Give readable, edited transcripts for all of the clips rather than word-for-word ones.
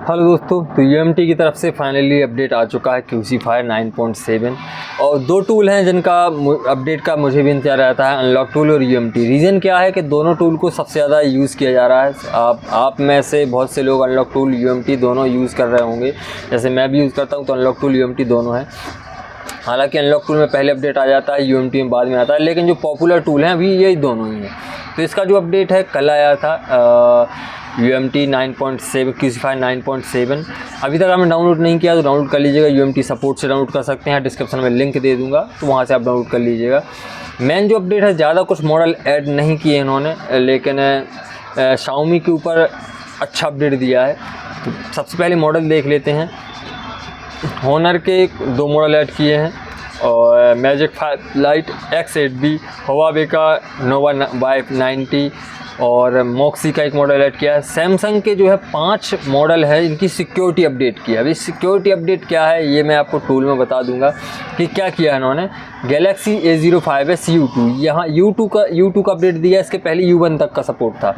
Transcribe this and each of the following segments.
Hello दोस्तों, तो UMT की तरफ से फाइनली अपडेट आ चुका है QC Fire 9.7 और दो टूल हैं जिनका अपडेट का मुझे भी इंतजार रहता है, अनलॉक टूल और यूएमटी। रीज़न क्या है कि दोनों टूल को सबसे ज़्यादा यूज़ किया जा रहा है। आप में से बहुत से लोग अनलॉक टूल यूएमटी दोनों यूज़ कर रहे होंगे, जैसे मैं भी यूज़ करता हूँ, तो अनलॉक टूल यूएमटी दोनों है। हालांकि अनलॉक टूल में पहले अपडेट आ जाता है, यूएमटी में बाद में आता है, लेकिन जो पॉपुलर टूल हैं अभी यही दोनों ही हैं। तो इसका जो अपडेट है कल आया था यूएमटी 9.7 QC Fire 9.7। अभी तक आपने डाउनलोड नहीं किया तो डाउनलोड कर लीजिएगा। यूएमटी सपोर्ट से डाउनलोड कर सकते हैं, डिस्क्रिप्शन में लिंक दे दूंगा, तो वहाँ से आप डाउनलोड कर लीजिएगा। मेन जो अपडेट है, ज़्यादा कुछ मॉडल ऐड नहीं किए इन्होंने, लेकिन Xiaomi के ऊपर अच्छा अपडेट दिया है। तो सबसे पहले मॉडल देख लेते हैं। होनर के 2 मॉडल ऐड किए हैं और मैजिक 5 लाइट X8B, हुआवे का नोवा Y90 और मॉक्सी का एक मॉडल ऐड किया है। सैमसंग के जो है 5 मॉडल है, इनकी सिक्योरिटी अपडेट की है। अभी सिक्योरिटी अपडेट क्या है ये मैं आपको टूल में बता दूंगा कि क्या किया है इन्होंने। गैलेक्सी A05s U2, यहाँ U2 का अपडेट दिया है। इसके पहले U1 तक का सपोर्ट था।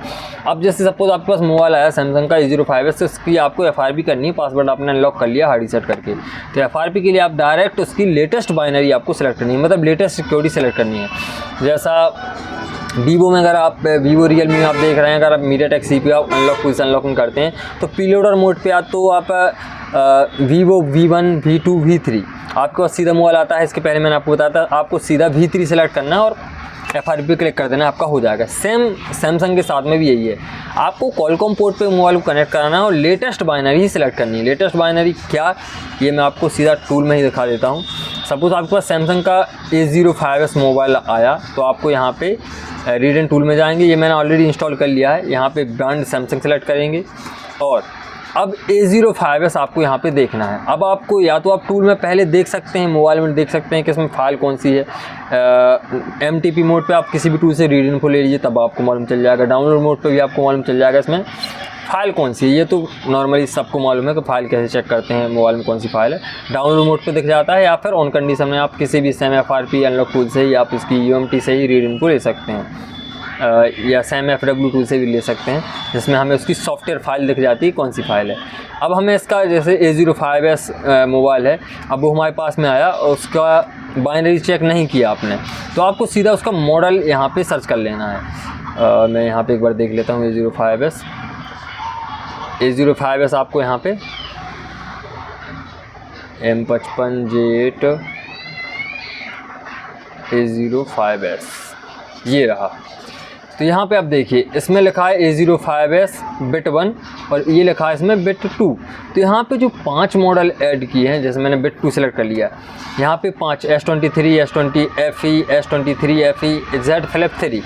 अब जैसे सपोज आपके पास मोबाइल आया सैमसंग का A05s, तो इसकी आपको FRP करनी है। पासवर्ड आपने अनलॉक कर लिया हार्ड रीसेट करके, तो FRP के लिए आप डायरेक्ट उसकी लेटेस्ट बाइनरी आपको सेलेक्ट करनी है, मतलब लेटेस्ट सिक्योरिटी सेलेक्ट करनी है। जैसा वीवो में, अगर आप वीवो रियलमी में आप देख रहे हैं, अगर आप MediaTek CPU आप अनलॉक पुश अनलॉकिंग करते हैं तो प्रीलोडर मोड पे तो आप वीवो V1 V2 V3 आपके पास सीधा मोबाइल आता है। इसके पहले मैंने आपको बताया था, आपको सीधा V3 सेलेक्ट करना है और FRP क्लिक कर देना, आपका हो जाएगा। सेम सैमसंग के साथ में भी यही है, आपको कॉलकॉम पोर्ट पे मोबाइल को कनेक्ट कराना है और लेटेस्ट बाइनरी ही सिलेक्ट करनी है। लेटेस्ट बाइनरी क्या, ये मैं आपको सीधा टूल में ही दिखा देता हूँ। सपोज आपके पास सैमसंग का A05s मोबाइल आया, तो आपको यहाँ पे रीड एंड टूल में जाएंगे। ये मैंने ऑलरेडी इंस्टॉल कर लिया है। यहाँ पे ब्रांड सैमसंग सेलेक्ट करेंगे और अब A05s आपको यहाँ पे देखना है। अब आपको या तो आप टूल में पहले देख सकते हैं, मोबाइल में देख सकते हैं कि इसमें फ़ाइल कौन सी है। MTP मोड पे आप किसी भी टूल से रीड इन्फो ले लीजिए, तब आपको मालूम चल जाएगा। डाउनलोड मोड पे भी आपको मालूम चल जाएगा इसमें फ़ाइल कौन सी है। ये तो नॉर्मली सबको मालूम है कि फ़ाइल कैसे चेक करते हैं मोबाइल में कौन सी फ़ाइल है। डाउनलोड मोड पे दिख जाता है, या फिर ऑन कंडीशन में आप किसी भी SAM FRP अनलॉक टूल से ही आप इसकी UMT से ही रीड इनको ले सकते हैं, या SAM FW टूल से भी ले सकते हैं, जिसमें हमें उसकी सॉफ्टवेयर फाइल दिख जाती है कौन सी फाइल है। अब हमें इसका जैसे A05s मोबाइल है, अब वो हमारे पास में आया और उसका बाइनरी चेक नहीं किया आपने, तो आपको सीधा उसका मॉडल यहाँ पे सर्च कर लेना है। मैं यहाँ पे एक बार देख लेता हूँ A05s आपको यहाँ पे M55J8 A05s ये रहा। तो यहाँ पे आप देखिए, इसमें लिखा है A05s बिट 1 और ये लिखा है इसमें बिट 2। तो यहाँ पे जो 5 मॉडल ऐड किए हैं, जैसे मैंने बिट 2 सेलेक्ट कर लिया, यहाँ पे 5 S23 S20 FE S23 FE Z Flip 3,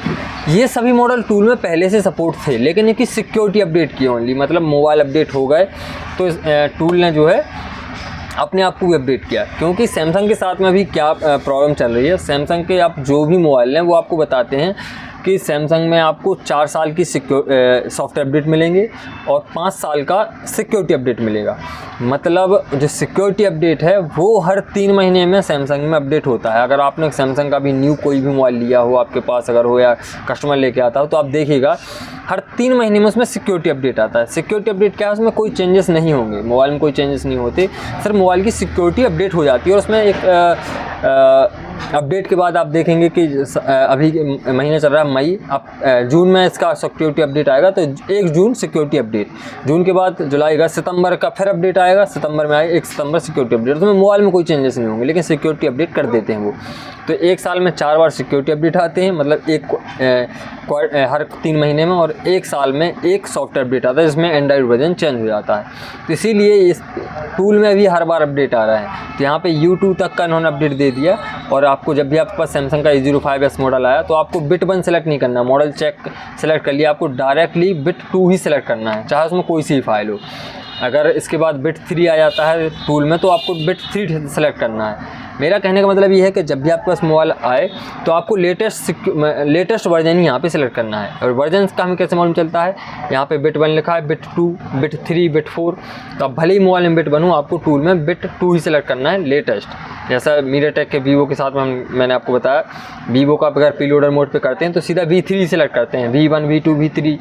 ये सभी मॉडल टूल में पहले से सपोर्ट थे, लेकिन इनकी सिक्योरिटी अपडेट की ओनली, मतलब मोबाइल अपडेट हो गए तो टूल ने जो है अपने आप को भी अपडेट किया। क्योंकि सैमसंग के साथ में अभी क्या प्रॉब्लम चल रही है, सैमसंग के आप जो भी मोबाइल हैं वो आपको बताते हैं कि सैमसंग में आपको 4 साल की सॉफ्टवेयर अपडेट मिलेंगे और 5 साल का सिक्योरिटी अपडेट मिलेगा। मतलब जो सिक्योरिटी अपडेट है वो हर 3 महीने में सैमसंग में अपडेट होता है। अगर आपने सैमसंग का भी न्यू कोई भी मोबाइल लिया हो, आपके पास अगर हो या कस्टमर लेके आता हो, तो आप देखिएगा हर 3 महीने में उसमें सिक्योरिटी अपडेट आता है। सिक्योरिटी अपडेट क्या है, उसमें कोई चेंजेस नहीं होंगे, मोबाइल में कोई चेंजेस नहीं होते, सिर्फ मोबाइल की सिक्योरिटी अपडेट हो जाती है। और उसमें एक अपडेट के बाद आप देखेंगे कि अभी महीना चल रहा है मई, अब जून में इसका सिक्योरिटी अपडेट आएगा, तो 1 जून सिक्योरिटी अपडेट, जून के बाद जुलाई का सितंबर का फिर अपडेट आएगा, सितंबर में आएगा 1 सितंबर सिक्योरिटी अपडेट। तो मोबाइल में कोई चेंजेस नहीं होंगे, लेकिन सिक्योरिटी अपडेट कर देते हैं वो। तो 1 साल में 4 बार सिक्योरिटी अपडेट आते हैं, मतलब हर 3 महीने में, और 1 साल में 1 सॉफ्टवेयर अपडेट आता है जिसमें एंड्रॉइड वर्जन चेंज हो जाता है। तो इसीलिए इस टूल में भी हर बार अपडेट आ रहा है। तो यहाँ पे U2 तक का इन्होंने अपडेट दे दिया। और आपको जब भी आपके पास सैमसंग का A05s मॉडल आया, तो आपको बिट 1 सेलेक्ट नहीं करना, मॉडल चेक सेलेक्ट कर लिया, आपको डायरेक्टली बिट 2 ही सेलेक्ट करना है, चाहे उसमें कोई सी फाइल हो। अगर इसके बाद बिट 3 आ जाता है टूल में, तो आपको बिट 3 सेलेक्ट करना है। मेरा कहने का मतलब ये है कि जब भी आपके पास मोबाइल आए तो आपको लेटेस्ट वर्जन ही यहाँ पे सिलेक्ट करना है। और वर्जन का हमें कैसे मालूम चलता है, यहाँ पे बिट 1 लिखा है, बिट 2, बिट 3, बिट 4, तो अब भले ही मोबाइल में बिट 1 हो, आपको टूल में बिट 2 ही सिलेक्ट करना है लेटेस्ट। जैसा MediaTek के वीवो के साथ में मैंने आपको बताया, वीवो का अगर प्रीलोडर मोड पे करते हैं तो सीधा V3 सेलेक्ट करते हैं, V1 V2 V3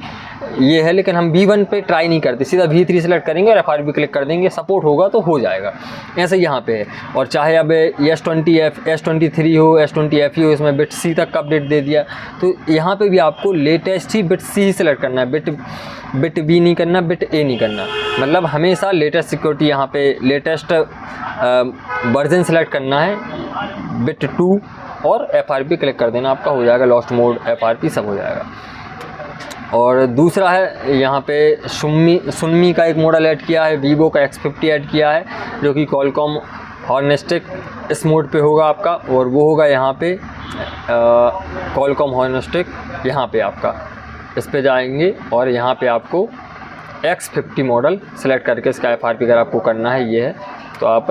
ये है, लेकिन हम V1 पे ट्राई नहीं करते, सीधा V3 सेलेक्ट करेंगे देंगे और FRP क्लिक कर देंगे, सपोर्ट होगा तो हो जाएगा। ऐसे यहाँ पे है। और चाहे अब S20F S23 हो S20FE हो, इसमें बिट C तक का अपडेट दे दिया, तो यहाँ पे भी आपको लेटेस्ट ही बिट C ही सेलेक्ट करना है, बिट B नहीं करना, बिट A नहीं करना। मतलब हमेशा लेटेस्ट सिक्योरिटी यहाँ पे लेटेस्ट वर्जन सेलेक्ट करना है, बिट 2 और FRP क्लिक कर देना, आपका हो जाएगा लॉस्ट मोड FRP सब हो जाएगा। और दूसरा है यहाँ पे सुनमी का एक मॉडल ऐड किया है, वीवो का X50 ऐड किया है, जो कि कॉलकॉम हॉर्नेस्टिक इस मोड पे होगा आपका, और वो होगा यहाँ पे कॉलकॉम हॉर्नेस्टिक, यहाँ पे आपका इस पे जाएंगे और यहाँ पे आपको X50 मॉडल सेलेक्ट करके इसका FRP अगर आपको करना है ये है, तो आप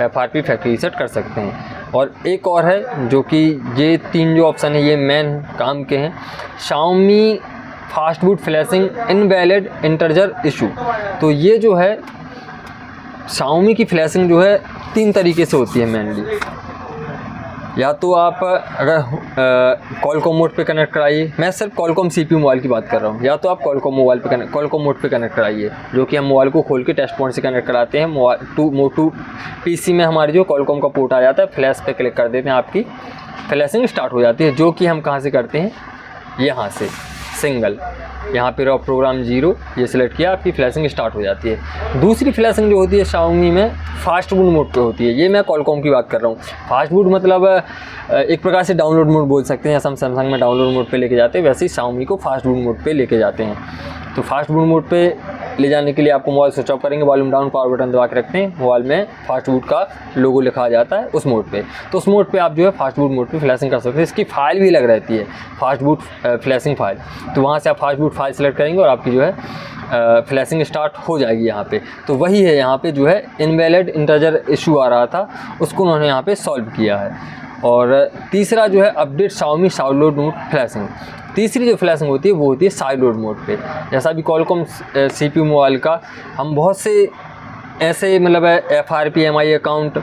FRP फैक्ट्री रीसेट कर सकते हैं। और एक और है जो कि ये 3 जो ऑप्शन है ये मेन काम के हैं, Xiaomi fast boot flashing invalid integer issue. तो ये जो है Xiaomi की फ्लैशिंग जो है 3 तरीके से होती है मेनली। या तो आप अगर कॉलकॉम मोड पे कनेक्ट कराइए, मैं सिर्फ कॉलकॉम CPU मोबाइल की बात कर रहा हूँ, या तो आप कॉलकॉम मोड पे कनेक्ट कराइए, जो कि हम मोबाइल को खोल के टेस्ट पॉइंट से कनेक्ट कराते हैं। मोबाइल 2 PC में हमारे जो कॉलकॉम का पोर्ट आ जाता है, फ्लैश पे क्लिक कर देते हैं, आपकी फ्लैशिंग स्टार्ट हो जाती है, जो कि हम कहाँ से करते हैं, यहाँ से सिंगल, यहाँ पे रॉ प्रोग्राम 0 ये सिलेक्ट किया, आपकी फ्लैशिंग स्टार्ट हो जाती है। दूसरी फ्लैशिंग जो होती है Xiaomi में फास्ट बूट मोड पे होती है, ये मैं कॉलकॉम की बात कर रहा हूँ। फास्ट बूट मतलब एक प्रकार से डाउनलोड मोड बोल सकते हैं, जैसे हम सैमसंग में डाउनलोड मोड पे लेके जाते हैं, वैसे ही Xiaomi को फास्ट बूट मोड पे लेके जाते हैं। तो फास्ट बूट मोड पे ले जाने के लिए आपको मोबाइल स्विच ऑफ करेंगे, वॉल्यूम डाउन पावर बटन दबा के रखते हैं, मोबाइल में फास्ट बूट का लोगो लिखा जाता है उस मोड पे, तो उस मोड पे आप जो है फास्ट बूट मोड पे फ्लैशिंग कर सकते हैं। इसकी फाइल भी लग रहती है फास्ट बूट फ्लैशिंग फाइल, तो वहाँ से आप फास्ट बूट फाइल सेलेक्ट करेंगे और आपकी जो है फ्लैशिंग स्टार्ट हो जाएगी यहाँ पे। तो वही है, यहाँ पे जो है इनवैलिड इंटरजर इशू आ रहा था, उसको उन्होंने यहाँ पे सॉल्व किया है। और तीसरा जो है update Xiaomi side load mode flashing. तीसरी जो फ्लैशिंग होती है वो होती है साइड लोड मोड पे। जैसा अभी कॉलकॉम CPU मोबाइल का हम बहुत से ऐसे मतलब FRP MI अकाउंट,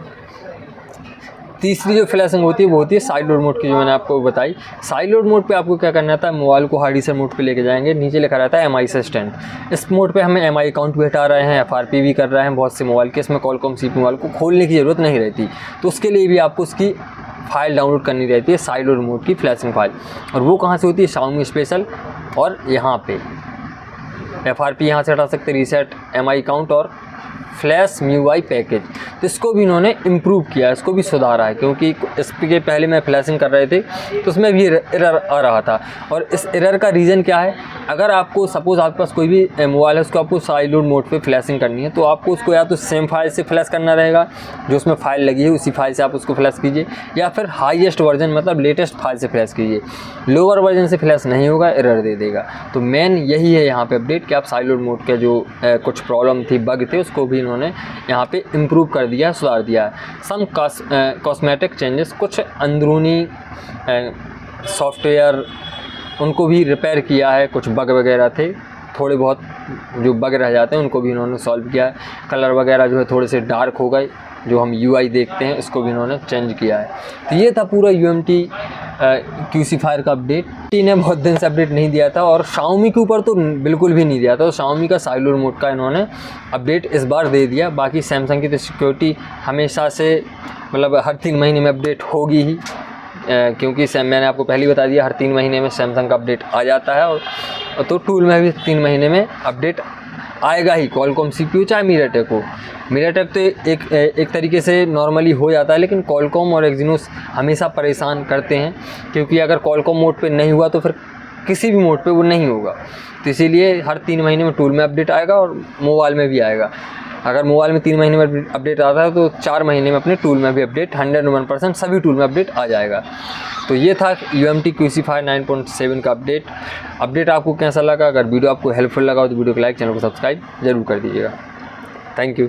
तीसरी जो फ्लैशिंग होती है वो होती है साइड लोड मोड की, जो मैंने आपको बताई। साइड लोड मोड पे आपको क्या करना था, मोबाइल को हार्ड रीसेट मोड पे लेके जाएंगे, नीचे लिखा रहता है MI असिस्टेंट। इस मोड पे हमें MI अकाउंट भी हटा रहे हैं, FRP भी कर रहे हैं बहुत से मोबाइल के, इसमें कॉलकॉम CPU मोबाइल को खोलने की ज़रूरत नहीं रहती, तो उसके लिए भी आपको उसकी फाइल डाउनलोड करनी रहती है, साइड लोड मोड की फ्लैशिंग फाइल। और वो कहाँ से होती है, Xiaomi स्पेशल, और यहाँ पे FRP यहाँ से हटा सकते, रीसेट MI अकाउंट और फ्लैश MIUI पैकेज। तो इसको भी इन्होंने इम्प्रूव किया, इसको भी सुधारा है, क्योंकि इसके पहले मैं फ्लैशिंग कर रहे थे तो उसमें भी एरर आ रहा था। और इस एरर का रीज़न क्या है, अगर आपको सपोज़ आपके पास कोई भी मोबाइल है, उसको आपको साइड लोड मोड पे फ्लैशिंग करनी है, तो आपको उसको या तो सेम फाइल से फ्लैश करना रहेगा, जो उसमें फ़ाइल लगी है उसी फाइल से आप उसको फ्लैश कीजिए, या फिर हाईएस्ट वर्जन मतलब लेटेस्ट फाइल से फ्लैश कीजिए। लोअर वर्जन से फ्लैश नहीं होगा, एरर दे देगा। तो मेन यही है यहाँ पे अपडेट कि आप साइड लोड मोड के जो कुछ प्रॉब्लम थी, बग थे, उसको भी उन्होंने यहाँ पे इम्प्रूव कर दिया, सुधार दिया है। सम कॉस्मेटिक चेंजेस, कुछ अंदरूनी सॉफ्टवेयर उनको भी रिपेयर किया है, कुछ बग वगैरह थे, थोड़े बहुत जो बग रह जाते हैं उनको भी इन्होंने सॉल्व किया है। कलर वगैरह जो है थोड़े से डार्क हो गए, जो हम UI देखते हैं उसको भी इन्होंने चेंज किया है। तो ये था पूरा UMT QC फायर का अपडेट। ने बहुत दिन से अपडेट नहीं दिया था, और Xiaomi के ऊपर तो बिल्कुल भी नहीं दिया था, तो Xiaomi का साइड लोड मोड का इन्होंने अपडेट इस बार दे दिया। बाकी सैमसंग की तो सिक्योरिटी हमेशा से मतलब हर 3 महीने में अपडेट होगी ही, क्योंकि मैंने आपको पहले ही बता दिया हर 3 महीने में सैमसंग का अपडेट आ जाता है, और तो टूल में भी 3 महीने में अपडेट आएगा ही। कॉलकॉम CPU चाहे मीडियाटेक हो, मीडियाटेक तो एक तरीके से नॉर्मली हो जाता है, लेकिन कॉलकॉम और एक्जीनोस हमेशा परेशान करते हैं, क्योंकि अगर कॉलकॉम मोड पे नहीं हुआ तो फिर किसी भी मोड पे वो नहीं होगा। तो इसीलिए हर 3 महीने में टूल में अपडेट आएगा और मोबाइल में भी आएगा। अगर मोबाइल में 3 महीने में अपडेट आता है तो 4 महीने में अपने टूल में भी अपडेट 101% सभी टूल में अपडेट आ जाएगा। तो ये था UMT QC फायर 9.7 का अपडेट आपको कैसा लगा? अगर वीडियो आपको हेल्पफुल लगा हो तो वीडियो को लाइक, चैनल को सब्सक्राइब जरूर कर दीजिएगा। Thank you.